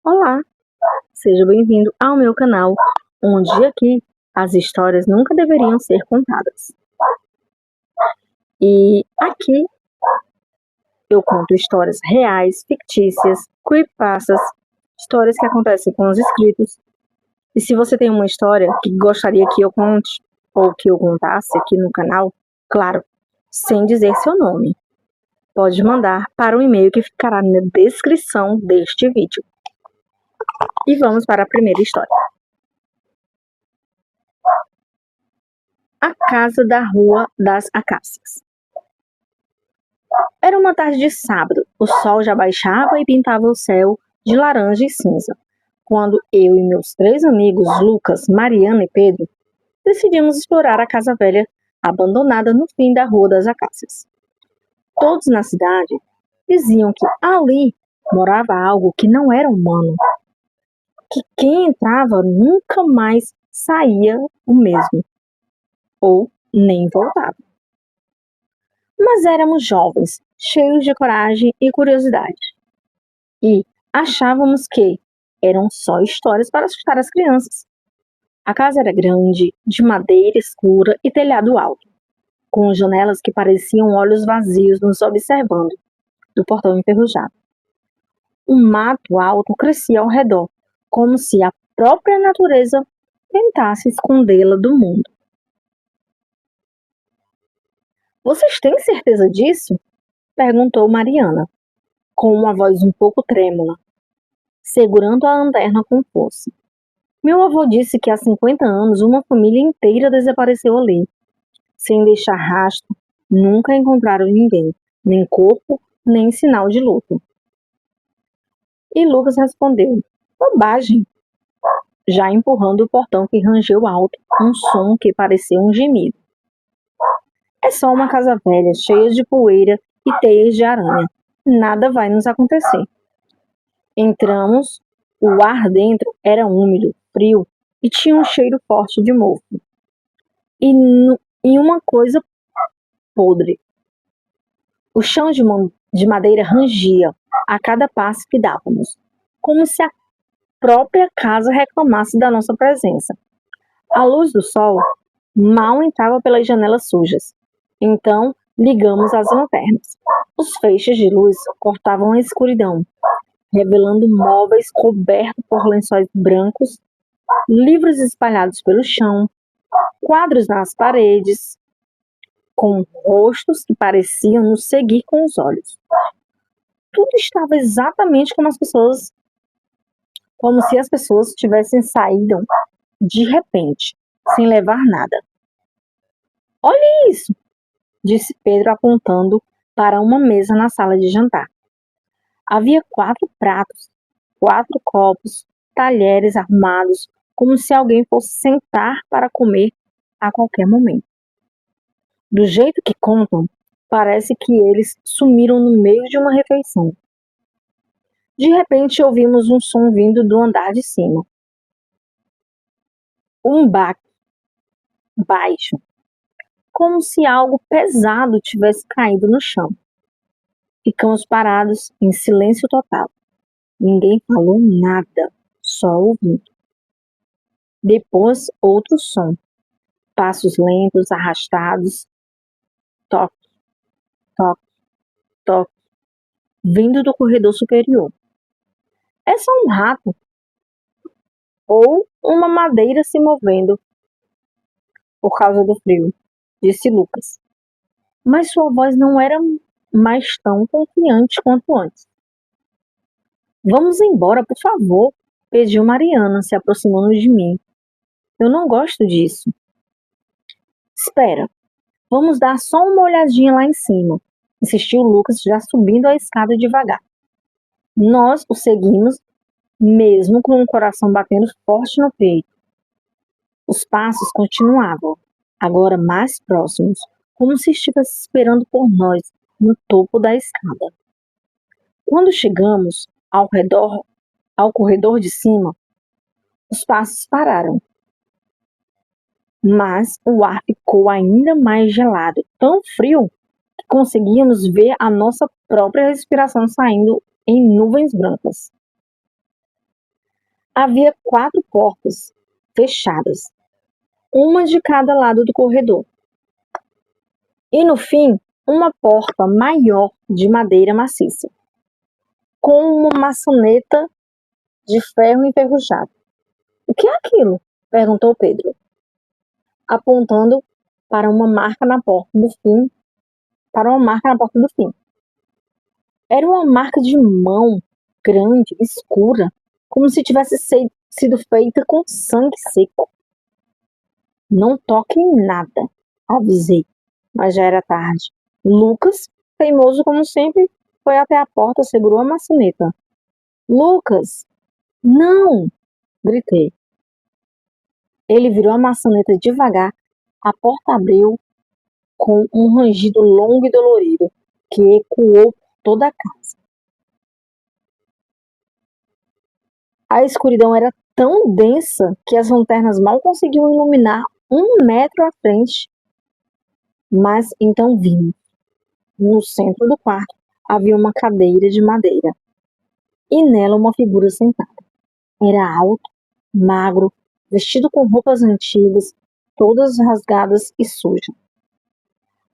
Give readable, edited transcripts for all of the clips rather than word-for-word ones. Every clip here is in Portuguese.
Olá, seja bem-vindo ao meu canal, onde aqui as histórias nunca deveriam ser contadas. E aqui eu conto histórias reais, fictícias, creepypastas, histórias que acontecem com os inscritos. E se você tem uma história que gostaria que eu conte ou que eu contasse aqui no canal, claro, sem dizer seu nome, pode mandar para o e-mail que ficará na descrição deste vídeo. E vamos para a primeira história. A Casa da Rua das Acácias. Era uma tarde de sábado, o sol já baixava e pintava o céu de laranja e cinza, quando eu e meus 3 amigos, Lucas, Mariana e Pedro, decidimos explorar a casa velha abandonada no fim da Rua das Acácias. Todos na cidade diziam que ali morava algo que não era humano, que quem entrava nunca mais saía o mesmo, ou nem voltava. Mas éramos jovens, cheios de coragem e curiosidade. E achávamos que eram só histórias para assustar as crianças. A casa era grande, de madeira escura e telhado alto, com janelas que pareciam olhos vazios nos observando, do portão enferrujado. Um mato alto crescia ao redor, como se a própria natureza tentasse escondê-la do mundo. Vocês têm certeza disso? Perguntou Mariana, com uma voz um pouco trêmula, segurando a lanterna com força. Meu avô disse que há 50 anos uma família inteira desapareceu ali, sem deixar rastro, nunca encontraram ninguém, nem corpo, nem sinal de luto. E Lucas respondeu, bobagem, já empurrando o portão que rangeu alto, um som que parecia um gemido. É só uma casa velha, cheia de poeira e teias de aranha. Nada vai nos acontecer. Entramos, o ar dentro era úmido, frio e tinha um cheiro forte de mofo. E uma coisa podre. O chão de madeira rangia a cada passo que dávamos, como se a própria casa reclamasse da nossa presença. A luz do sol mal entrava pelas janelas sujas. Então, ligamos as lanternas. Os feixes de luz cortavam a escuridão, revelando móveis cobertos por lençóis brancos, livros espalhados pelo chão, quadros nas paredes, com rostos que pareciam nos seguir com os olhos. Tudo estava exatamente como se as pessoas tivessem saído de repente, sem levar nada. Olhe isso, disse Pedro apontando para uma mesa na sala de jantar. Havia 4 pratos, 4 copos, talheres arrumados, como se alguém fosse sentar para comer a qualquer momento. Do jeito que contam, parece que eles sumiram no meio de uma refeição. De repente ouvimos um som vindo do andar de cima. Um baque baixo, como se algo pesado tivesse caído no chão. Ficamos parados em silêncio total. Ninguém falou nada, só ouvindo. Depois outro som. Passos lentos, arrastados. Toque, toque, toque, vindo do corredor superior. É só um rato ou uma madeira se movendo por causa do frio, disse Lucas. Mas sua voz não era mais tão confiante quanto antes. Vamos embora, por favor, pediu Mariana, se aproximando de mim. Eu não gosto disso. Espera, vamos dar só uma olhadinha lá em cima, insistiu Lucas, já subindo a escada devagar. Nós o seguimos, mesmo com o coração batendo forte no peito. Os passos continuavam, agora mais próximos, como se estivesse esperando por nós no topo da escada. Quando chegamos ao corredor de cima, os passos pararam. Mas o ar ficou ainda mais gelado, tão frio que conseguíamos ver a nossa própria respiração saindo em nuvens brancas. Havia 4 portas fechadas, uma de cada lado do corredor. E no fim, uma porta maior de madeira maciça, com uma maçaneta de ferro enferrujado. O que é aquilo? Perguntou Pedro, apontando para uma marca na porta do fim, Era uma marca de mão grande, escura, como se tivesse sido feita com sangue seco. Não toque em nada, avisei, mas já era tarde. Lucas, teimoso como sempre, foi até a porta e segurou a maçaneta. Lucas! Não! Gritei. Ele virou a maçaneta devagar, a porta abriu com um rangido longo e dolorido, que ecoou por toda a casa. A escuridão era tão densa que as lanternas mal conseguiam iluminar 1 metro à frente. Mas então vimos. No centro do quarto havia uma cadeira de madeira e nela uma figura sentada. Era alto, magro, vestido com roupas antigas, todas rasgadas e sujas.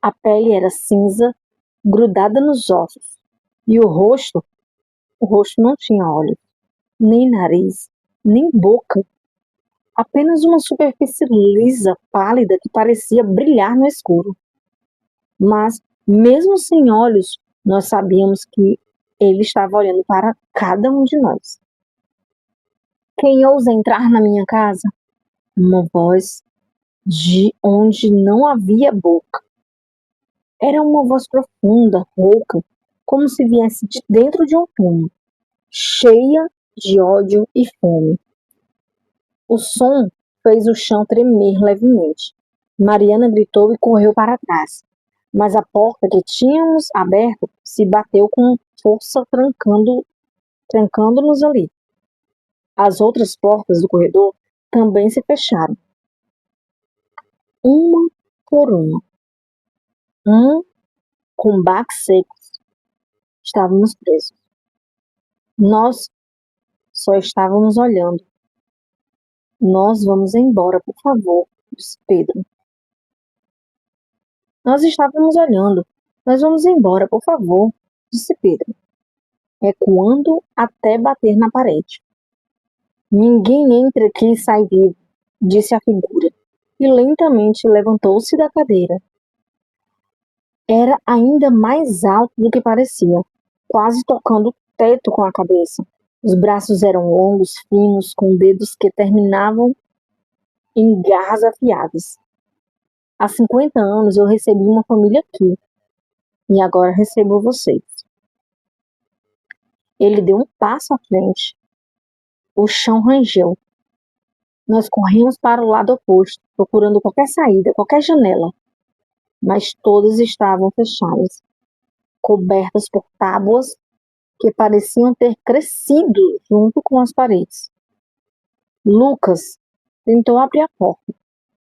A pele era cinza, grudada nos ossos, e o rosto não tinha olhos, nem nariz, nem boca, apenas uma superfície lisa, pálida, que parecia brilhar no escuro. Mas, mesmo sem olhos, nós sabíamos que ele estava olhando para cada um de nós. Quem ousa entrar na minha casa? Uma voz de onde não havia boca. Era uma voz profunda, rouca, como se viesse de dentro de um túnel, cheia de ódio e fome. O som fez o chão tremer levemente. Mariana gritou e correu para trás, mas a porta que tínhamos aberto se bateu com força, trancando-nos ali. As outras portas do corredor também se fecharam, uma por uma. Com baques secos. Estávamos presos. Nós só estávamos olhando. Nós vamos embora, por favor, disse Pedro. Nós estávamos olhando. Nós vamos embora, por favor, disse Pedro, ecoando até bater na parede. Ninguém entra aqui e sai vivo, disse a figura, e lentamente levantou-se da cadeira. Era ainda mais alto do que parecia, quase tocando o teto com a cabeça. Os braços eram longos, finos, com dedos que terminavam em garras afiadas. Há 50 anos eu recebi uma família aqui, e agora recebo vocês. Ele deu um passo à frente. O chão rangeu. Nós corrimos para o lado oposto, procurando qualquer saída, qualquer janela, mas todas estavam fechadas, cobertas por tábuas que pareciam ter crescido junto com as paredes. Lucas tentou abrir a porta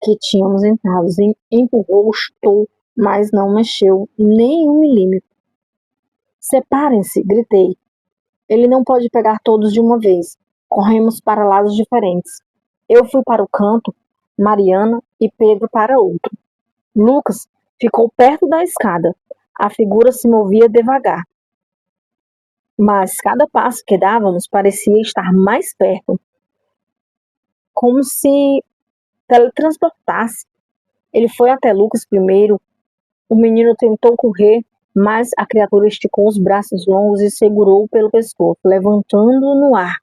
que tínhamos entrado, empurrou, chutou, mas não mexeu nem 1 milímetro. Separem-se, gritei. Ele não pode pegar todos de uma vez. Corremos para lados diferentes. Eu fui para o canto, Mariana e Pedro para outro. Lucas ficou perto da escada. A figura se movia devagar. Mas cada passo que dávamos parecia estar mais perto, como se teletransportasse. Ele foi até Lucas primeiro. O menino tentou correr, mas a criatura esticou os braços longos e segurou-o pelo pescoço, levantando-o no ar.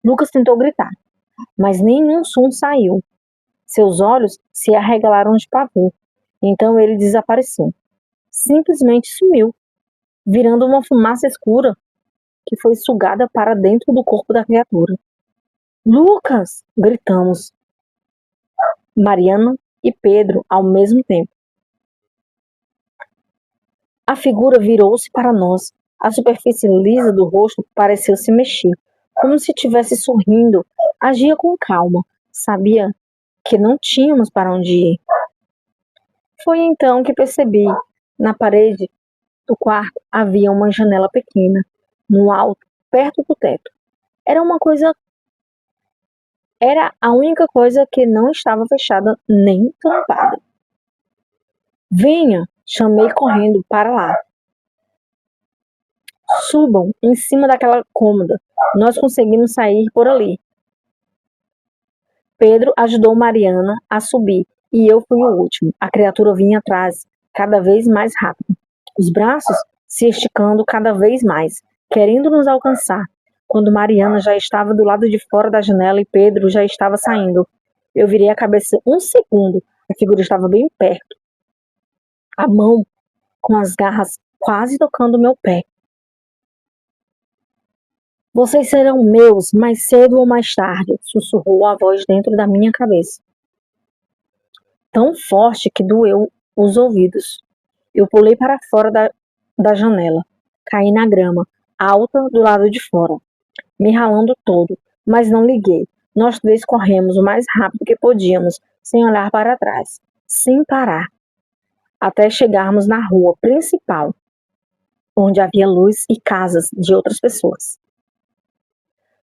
Lucas tentou gritar, mas nenhum som saiu. Seus olhos se arregalaram de pavor. Então ele desapareceu. Simplesmente sumiu, virando uma fumaça escura que foi sugada para dentro do corpo da criatura. Lucas! Gritamos. Mariana e Pedro ao mesmo tempo. A figura virou-se para nós. A superfície lisa do rosto pareceu se mexer, como se estivesse sorrindo. Agia com calma. Sabia que não tínhamos para onde ir. Foi então que percebi. Na parede do quarto havia uma janela pequena, no alto, perto do teto. Era uma coisa Era a única coisa que não estava fechada nem tampada. Venha! Chamei correndo para lá. Subam em cima daquela cômoda. Nós conseguimos sair por ali. Pedro ajudou Mariana a subir e eu fui o último. A criatura vinha atrás, cada vez mais rápido, os braços se esticando cada vez mais, querendo nos alcançar. Quando Mariana já estava do lado de fora da janela e Pedro já estava saindo, eu virei a cabeça um segundo. A figura estava bem perto, a mão com as garras quase tocando meu pé. Vocês serão meus mais cedo ou mais tarde, sussurrou a voz dentro da minha cabeça, tão forte que doeu os ouvidos. Eu pulei para fora da janela, caí na grama, alta do lado de fora, me ralando todo, mas não liguei. Nós três corremos o mais rápido que podíamos, sem olhar para trás, sem parar, até chegarmos na rua principal, onde havia luz e casas de outras pessoas.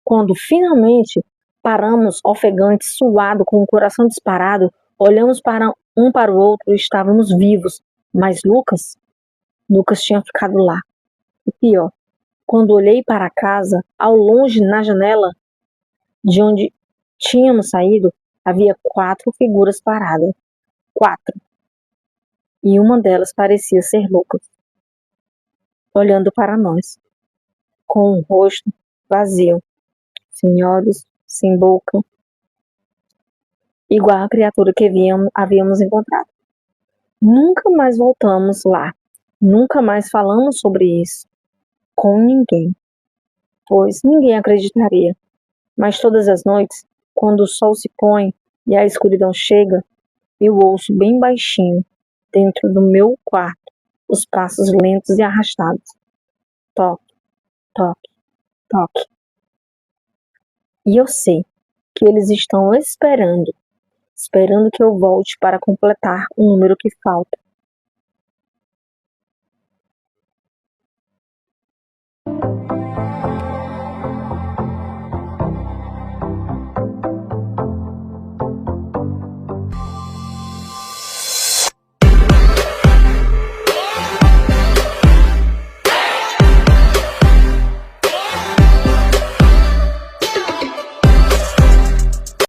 Quando finalmente paramos, ofegantes, suado, com o coração disparado, olhamos para um para o outro e estávamos vivos. Mas Lucas tinha ficado lá. E pior, quando olhei para a casa, ao longe na janela de onde tínhamos saído, havia 4 figuras paradas. 4. E uma delas parecia ser Lucas, olhando para nós, com o rosto vazio, sem olhos, sem boca, igual a criatura que havíamos encontrado. Nunca mais voltamos lá. Nunca mais falamos sobre isso com ninguém, pois ninguém acreditaria. Mas todas as noites, quando o sol se põe e a escuridão chega, eu ouço bem baixinho, dentro do meu quarto, os passos lentos e arrastados. Toque, toque, toque. E eu sei que eles estão esperando que eu volte para completar o número que falta.